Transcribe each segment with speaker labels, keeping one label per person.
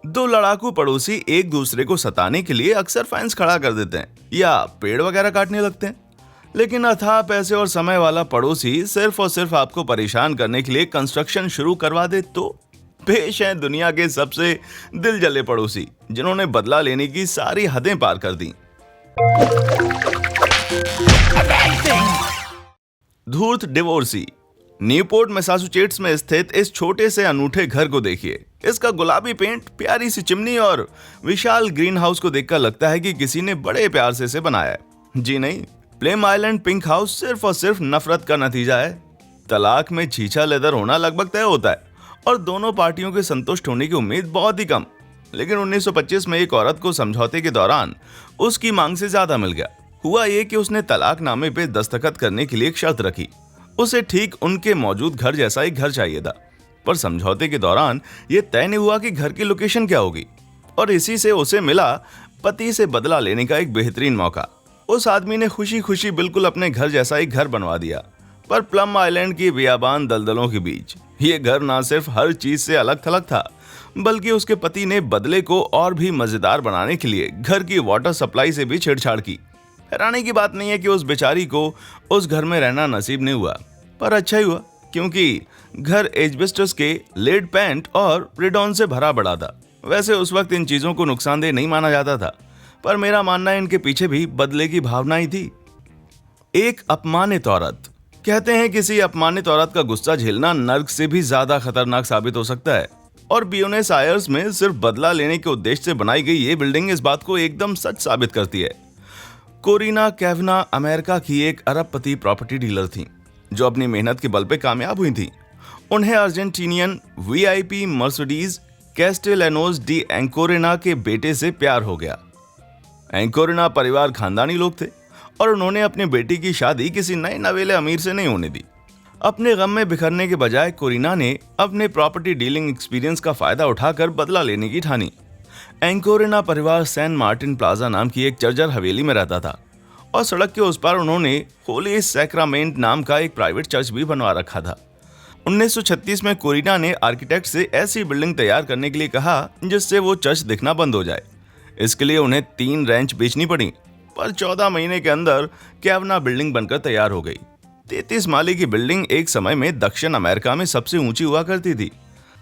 Speaker 1: दो लड़ाकू पड़ोसी एक दूसरे को सताने के लिए अक्सर फेंस खड़ा कर देते हैं या पेड़ वगैरह काटने लगते हैं। लेकिन अथाह पैसे और समय वाला पड़ोसी सिर्फ और सिर्फ आपको परेशान करने के लिए कंस्ट्रक्शन शुरू करवा दे तो पेश है दुनिया के सबसे दिल जले पड़ोसी, जिन्होंने बदला लेने की सारी हदें पार कर दी। धूर्त डिवोर्सी। न्यूपोर्ट मैसाचुसेट्स में स्थित इस छोटे से अनूठे घर को देखिए। इसका गुलाबी पेंट, प्यारी सी चिमनी और विशाल ग्रीन हाउस को देखकर लगता है कि किसी ने बड़े प्यार से इसे बनाया है। जी नहीं, प्लेम आइलैंड पिंक हाउस सिर्फ और सिर्फ नफरत का नतीजा है। तलाक में छीछा लेदर होना लगभग तय होता है और दोनों पार्टियों के संतुष्ट होने की उम्मीद बहुत ही कम। लेकिन 1925 में एक औरत को समझौते के दौरान उसकी मांग से ज्यादा मिल गया। हुआ ये कि उसने तलाकनामे पे दस्तखत करने के लिए एक शर्त रखी। उसे ठीक उनके मौजूद घर जैसा एक घर चाहिए था, पर समझौते के दौरान यह तय नहीं हुआ कि घर की लोकेशन क्या होगी। और इसी से उसे मिला पति से बदला लेने का एक बेहतरीन मौका। उस आदमी ने खुशी खुशी बिल्कुल अपने घर जैसा एक घर बनवा दिया, पर प्लम आइलैंड की बियाबान दलदलों के बीच ये घर ना सिर्फ हर चीज से अलग थलग था, बल्कि उसके पति ने बदले को और भी मजेदार बनाने के लिए घर की वाटर सप्लाई से भी छेड़छाड़ की। हैरानी की बात नहीं है कि उस बेचारी को उस घर में रहना नसीब नहीं हुआ, पर अच्छा ही हुआ, क्योंकि घर एस्बेस्टस के लेड पेंट और रेडॉन से भरा पड़ा था। वैसे उस वक्त इन चीजों को नुकसानदेह नहीं माना जाता था, पर मेरा मानना है इनके पीछे भी बदले की भावना ही थी। एक अपमानित औरत। कहते हैं किसी अपमानित औरत का गुस्सा झेलना नर्क से भी ज्यादा खतरनाक साबित हो सकता है, और ब्यूनस आयर्स में सिर्फ बदला लेने के उद्देश्य से बनाई गई ये बिल्डिंग इस बात को एकदम सच साबित करती है। कोरिना कैवना अमेरिका की एक अरबपति प्रॉपर्टी डीलर थी, जो अपनी मेहनत के बल पे कामयाब हुई थी। उन्हें अर्जेंटीनियन वीआईपी मर्सिडीज कैस्टेलानोस डी एंकोरेना के बेटे से प्यार हो गया। एंकोरेना परिवार खानदानी लोग थे और उन्होंने अपनी बेटी की शादी किसी नए नवेले अमीर से नहीं होने दी। अपने गम में बिखरने के बजाय कोरिना ने अपने प्रॉपर्टी डीलिंग एक्सपीरियंस का फायदा उठाकर बदला लेने की ठानी। एंकोरेना परिवार सैन मार्टिन प्लाजा नाम की एक जर्जर हवेली में रहता था और सड़क के उस पार उन्होंने होली सैक्रामेंट नाम का एक प्राइवेट चर्च भी बनवा रखा था। 1936 में कोरिना ने आर्किटेक्ट से ऐसी बिल्डिंग तैयार करने के लिए कहा जिससे वो चर्च दिखना बंद हो जाए। इसके लिए उन्हें 3 रेंच बेचनी पड़ी, पर 14 महीने के अंदर कैवना बिल्डिंग बनकर तैयार हो गई। 33 माले की बिल्डिंग एक समय में दक्षिण अमेरिका में सबसे ऊंची हुआ करती थी,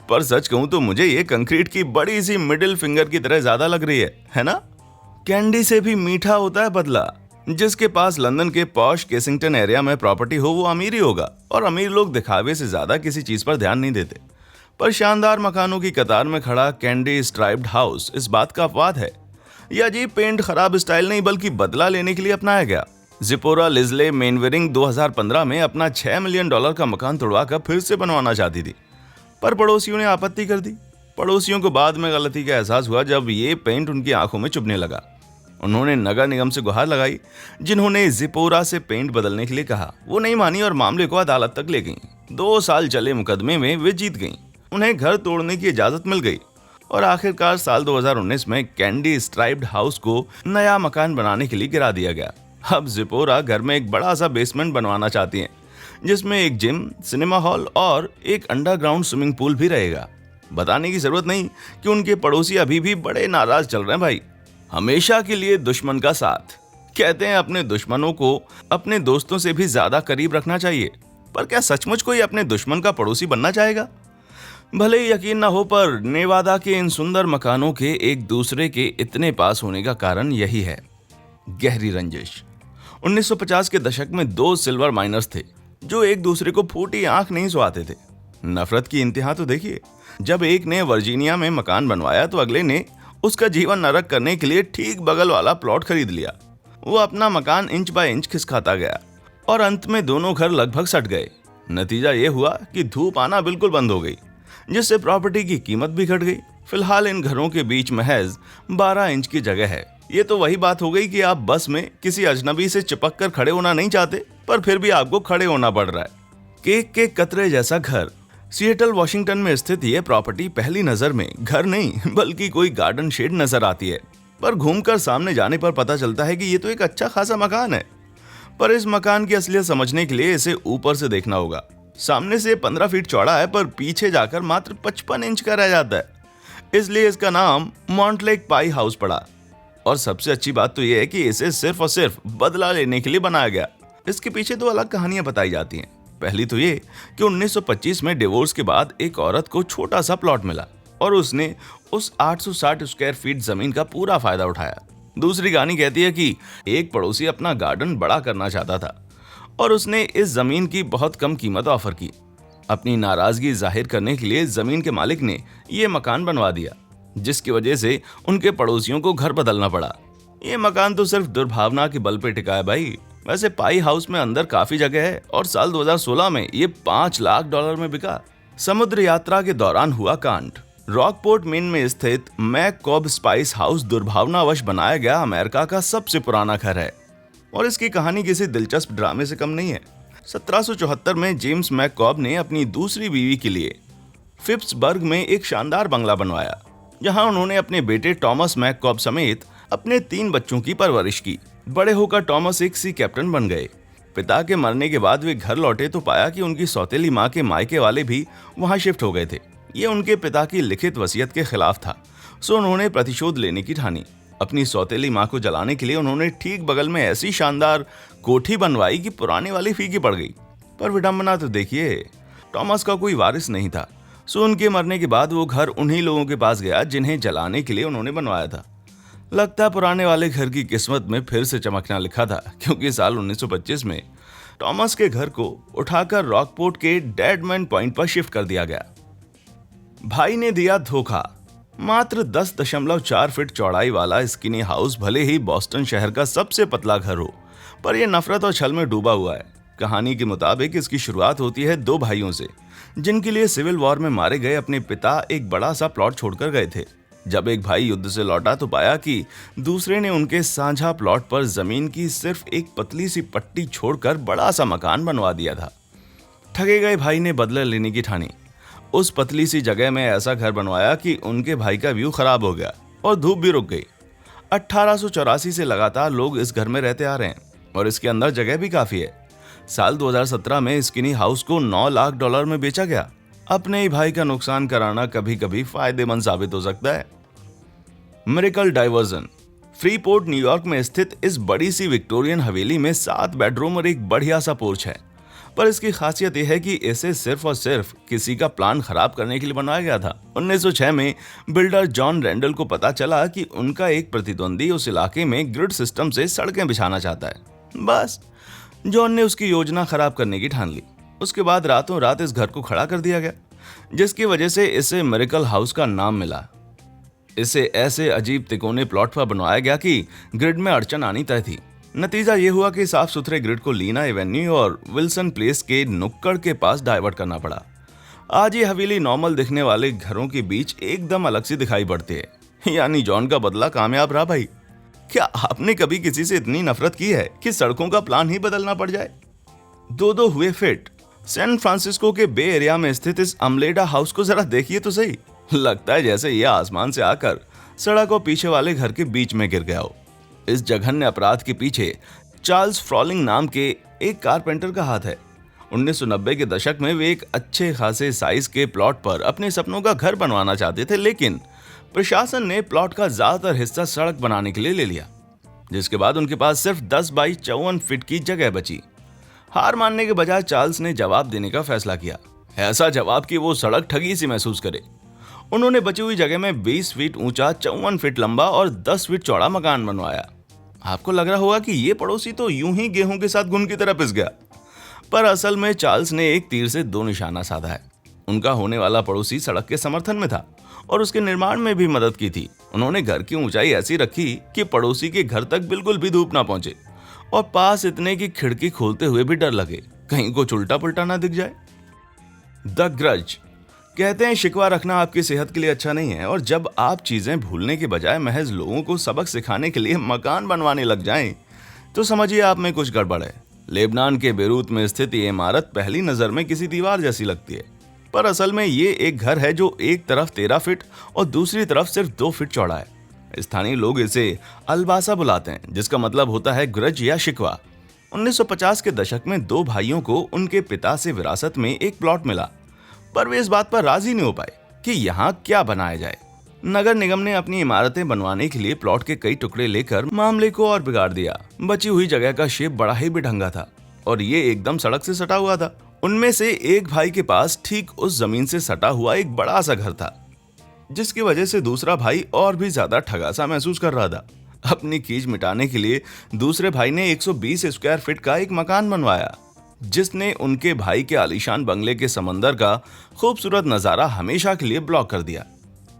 Speaker 1: पर सच कहूं तो मुझे ये कंक्रीट की बड़ी सी मिडिल फिंगर की तरह ज्यादा लग रही है ना? कैंडी से भी मीठा होता है बदला। जिसके पास लंदन के पॉश केसिंगटन एरिया में प्रॉपर्टी हो वो अमीर ही होगा, और अमीर लोग दिखावे से ज्यादा किसी चीज पर ध्यान नहीं देते। पर शानदार मकानों की कतार में खड़ा कैंडी स्ट्राइप्ड हाउस इस बात का अपवाद है। यह अजीब पेंट खराब स्टाइल नहीं, बल्कि बदला लेने के लिए अपनाया गया। जिपोरा लिजले मेनवेरिंग 2015 में अपना $6 मिलियन का मकान तोड़वाकर फिर से बनवाना चाहती थी, पर पड़ोसियों ने आपत्ति कर दी। पड़ोसियों को बाद में गलती का एहसास हुआ जब ये पेंट उनकी आंखों में चुभने लगा। उन्होंने नगर निगम से गुहार लगाई, जिन्होंने जिपोरा से पेंट बदलने के लिए कहा। वो नहीं मानी और मामले को अदालत तक ले गईं। 2 साल चले मुकदमे में वे जीत गईं। उन्हें घर तोड़ने की इजाजत मिल गई और आखिरकार साल 2019 में कैंडी स्ट्राइप्ड हाउस को नया मकान बनाने के लिए गिरा दिया गया। अब जिपोरा घर में एक बड़ा सा बेसमेंट बनवाना चाहती हैं, जिसमें एक जिम, सिनेमा हॉल और एक अंडरग्राउंड स्विमिंग पूल भी रहेगा। बताने की जरूरत नहीं कि उनके पड़ोसी अभी भी बड़े नाराज चल रहे हैं भाई। हमेशा के लिए दुश्मन का साथ। कहते हैं अपने दुश्मनों को अपने दोस्तों से भी ज्यादा करीब रखना चाहिए, पर क्या सचमुच कोई अपने दुश्मन का पड़ोसी बनना चाहेगा? भले ही यकीन ना हो, पर नेवादा के इन सुंदर मकानों के एक दूसरे के इतने पास होने का कारण यही है, गहरी रंजिश। 1950 के दशक में 2 सिल्वर माइनर्स थे जो एक दूसरे को फूटी आंख नहीं सुहाते थे। नफरत की इंतहा तो देखिए। जब एक ने वर्जीनिया में मकान बनवाया तो अगले ने उसका जीवन नरक करने के लिए ठीक बगल वाला प्लॉट खरीद लिया। वो अपना मकान इंच बाय इंच खिसकाता गया और अंत में दोनों घर लगभग सट गए। नतीजा ये हुआ कि धूप आना बिल्कुल बंद हो गई, जिससे प्रॉपर्टी की कीमत भी घट गई। फिलहाल इन घरों के बीच महज 12 इंच की जगह है। ये तो वही बात हो गई कि आप बस में किसी अजनबी से चिपक कर खड़े होना नहीं चाहते, पर फिर भी आपको खड़े होना पड़ रहा है। केक के कतरे जैसा घर। सिएटल वॉशिंगटन में स्थित यह प्रॉपर्टी पहली नजर में घर नहीं बल्कि कोई गार्डन शेड नजर आती है, पर घूमकर सामने जाने पर पता चलता है कि ये तो एक अच्छा खासा मकान है। पर इस मकान की असलियत समझने के लिए इसे ऊपर से देखना होगा। सामने से 15 फीट चौड़ा है, पर पीछे जाकर मात्र 55 इंच का रह जाता है। इसलिए इसका नाम मॉन्टलेक पाई हाउस पड़ा। और सबसे अच्छी बात तो यह है कि इसे सिर्फ और सिर्फ बदला लेने के लिए बनाया गया। इसके पीछे दो अलग कहानियां बताई जाती हैं। पहली तो ये कि 1925 में डिवोर्स के बाद एक औरत को छोटा सा प्लॉट मिला और उसने उस 860 स्क्वायर फीट जमीन का पूरा फायदा उठाया। दूसरी कहानी कहती है कि एक पड़ोसी अपना गार्डन बड़ा करना चाहता था और उसने इस जमीन की बहुत कम कीमत ऑफर की। अपनी नाराजगी जाहिर करने के लिए जमीन के मालिक ने यह मकान बनवा दिया, जिसकी वजह से उनके पड़ोसियों को घर बदलना पड़ा। ये मकान तो सिर्फ दुर्भावना के बल पे टिका है भाई। वैसे पाई हाउस में अंदर काफी जगह है और साल 2016 में ये $5 लाख में बिका। समुद्र यात्रा के दौरान हुआ कांड। रॉकपोर्ट मेन में स्थित मैककॉब स्पाइस हाउस दुर्भावनावश बनाया गया अमेरिका का सबसे पुराना घर है और इसकी कहानी किसी दिलचस्प ड्रामे से कम नहीं है। 1774 में जेम्स मैककॉब ने अपनी दूसरी बीवी के लिए फिप्सबर्ग में एक शानदार बंगला बनवाया, जहां उन्होंने अपने बेटे टॉमस मैककॉब समेत अपने 3 बच्चों की परवरिश की। बड़े होकर टॉमस एक सी कैप्टन बन गए। पिता के मरने के बाद वे घर लौटे तो पाया कि उनकी सौतेली माँ के मायके वाले भी वहां शिफ्ट हो गए थे। ये उनके पिता की लिखित वसीयत के खिलाफ था, सो उन्होंने प्रतिशोध लेने की ठानी। अपनी सौतेली माँ को जलाने के लिए उन्होंने ठीक बगल में ऐसी शानदार कोठी बनवाई कि पुरानी वाली फीकी पड़ गई। पर विडंबना तो देखिए, टॉमस का कोई वारिस नहीं था, सो उनके मरने के बाद वो घर उन्हीं लोगों के पास गया जिन्हें जलाने के लिए उन्होंने बनवाया था। लगता है पुराने वाले घर की किस्मत में फिर से चमकना लिखा था, क्योंकि साल 1925 में टॉमस के घर को उठाकर रॉकपोर्ट के डेडमैन पॉइंट पर शिफ्ट कर दिया गया। भाई ने दिया धोखा। मात्र 10.4 फीट चौड़ाई वाला स्किनी हाउस भले ही बॉस्टन शहर का सबसे पतला घर हो, पर यह नफरत और छल में डूबा हुआ है। कहानी के मुताबिक इसकी शुरुआत होती है 2 भाइयों से, जिनके लिए सिविल वॉर में मारे गए अपने पिता एक बड़ा सा प्लॉट छोड़कर गए थे। जब एक भाई युद्ध से लौटा तो पाया कि दूसरे ने उनके साझा प्लॉट पर जमीन की सिर्फ एक पतली सी पट्टी छोड़कर बड़ा सा मकान बनवा दिया था। ठगे गए भाई ने बदला लेने की ठानी। उस पतली सी जगह में ऐसा घर बनवाया कि उनके भाई का व्यू खराब हो गया और धूप भी रुक गई। 1884 से लगातार लोग इस घर में रहते आ रहे हैं और इसके अंदर जगह भी काफी है। साल 2017 में स्किनी हाउस को $9 लाख में बेचा गया। अपने ही भाई का नुकसान कराना कभी कभी फायदेमंद साबित हो सकता है। Miracle diversion. फ्रीपोर्ट न्यूयॉर्क में स्थित इस बड़ी सी विक्टोरियन हवेली में 7 बेडरूम और एक बढ़िया सा पोर्च है, पर इसकी खासियत यह है कि इसे सिर्फ और सिर्फ किसी का प्लान खराब करने के लिए बनाया गया था। 1906 में बिल्डर जॉन रैंडल को पता चला कि उनका एक प्रतिद्वंदी उस इलाके में ग्रिड सिस्टम से सड़कें बिछाना चाहता है। बस जॉन ने उसकी योजना खराब करने की ठान ली। उसके बाद रातों रात इस घर को खड़ा कर दिया गया, जिसकी वजह से इसे मिरेकल हाउस का नाम मिला। इसे ऐसे अजीब तिकोने प्लॉट पर बनवाया गया कि ग्रिड में अड़चन आनी तय थी। नतीजा ये हुआ कि साफ सुथरे ग्रिड को लीना एवेन्यू और विल्सन प्लेस के नुक्कड़ के पास डाइवर्ट करना पड़ा। आज ये हवेली नॉर्मल दिखने वाले घरों के बीच एकदम अलग सी दिखाई पड़ती है। यानी जॉन का बदला कामयाब रहा भाई। क्या आपने कभी किसी से इतनी नफरत की है कि सड़कों का प्लान ही बदलना पड़ जाए? 2 हुए फिट। सैन फ्रांसिस्को के बे एरिया में स्थित इस अम्लेडा हाउस को जरा देखिए तो सही। लगता है जैसे यह आसमान से आकर सड़क और पीछे वाले घर के बीच में गिर गया हो। इस जघन्य अपराध के पीछे चार्ल्स फ्रॉलिंग नाम के एक कारपेंटर का हाथ है। 1990 के दशक में वे एक अच्छे खासे साइज के प्लॉट पर अपने सपनों का घर बनवाना चाहते थे, लेकिन प्रशासन ने प्लॉट का ज्यादातर हिस्सा सड़क बनाने के लिए ले लिया, जिसके बाद उनके पास सिर्फ 10 बाई 54 फीट की जगह बची। हार मानने के बजाय चार्ल्स ने जवाब देने का फैसला किया। ऐसा जवाब कि वो सड़क ठगी सी महसूस करे। उन्होंने बची हुई जगह में 20 फीट ऊंचा, 54 फीट लंबा और 10 फीट चौड़ा मकान बनवाया। आपको लग रहा होगा कि ये पड़ोसी तो यूं ही गेहूं के साथ घुन की तरह पिस गया, पर असल में चार्ल्स ने एक तीर से 2 निशाना साधा है। उनका होने वाला पड़ोसी सड़क के समर्थन में था और उसके निर्माण में भी मदद की थी। उन्होंने घर की ऊंचाई ऐसी रखी कि पड़ोसी के घर तक बिल्कुल भी धूप ना पहुंचे और पास इतने की खिड़की खोलते हुए भी डर लगे कहीं कुछ उल्टा पुल्टा ना दिख जाए। The grudge. कहते हैं शिकवा रखना आपकी सेहत के लिए अच्छा नहीं है, और जब आप चीजें भूलने के बजाय महज लोगों को सबक सिखाने के लिए मकान बनवाने लग जाएं, तो समझिए आप में कुछ गड़बड़ है। लेबनान के बेरूत में स्थित ये इमारत पहली नजर में किसी दीवार जैसी लगती है, पर असल में ये एक घर है जो एक तरफ 13 फीट और दूसरी तरफ सिर्फ 2 फीट चौड़ा है। स्थानीय लोग इसे अलबासा बुलाते हैं, जिसका मतलब होता है ग्रज या शिकवा। 1950 के दशक में 2 भाइयों को उनके पिता से विरासत में एक प्लॉट मिला, पर वे इस बात पर राजी नहीं हो पाए कि यहाँ क्या बनाया जाए। नगर निगम ने अपनी इमारतें बनवाने के लिए प्लॉट के कई टुकड़े लेकर मामले को और बिगाड़ दिया। बची हुई जगह का शेप बड़ा ही बेढंगा था और ये एकदम सड़क से सटा हुआ था। उनमें से एक भाई के पास ठीक उस जमीन से सटा हुआ एक बड़ा सा घर था, जिसकी वजह से दूसरा भाई और भी ज्यादा ठगा सा महसूस कर रहा था। अपनी खींच मिटाने के लिए दूसरे भाई ने 120 स्क्वायर फीट का एक मकान बनवाया, जिसने उनके भाई के आलीशान बंगले के समंदर का खूबसूरत नजारा हमेशा के लिए ब्लॉक कर दिया।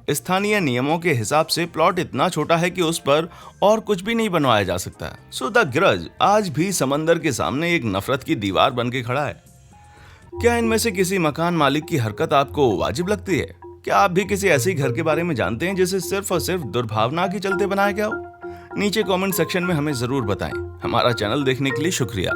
Speaker 1: स्थानीय नियमों के हिसाब से प्लॉट इतना छोटा है कि उस पर और कुछ भी नहीं बनवाया जा सकता। सो द ग्रज आज भी समंदर के सामने एक नफरत की दीवार बन के खड़ा है। क्या इनमें से किसी मकान मालिक की हरकत आपको वाजिब लगती है? क्या आप भी किसी ऐसे घर के बारे में जानते हैं जिसे सिर्फ और सिर्फ दुर्भावना के चलते बनाया गया हो? नीचे कमेंट सेक्शन में हमें जरूर बताएं। हमारा चैनल देखने के लिए शुक्रिया।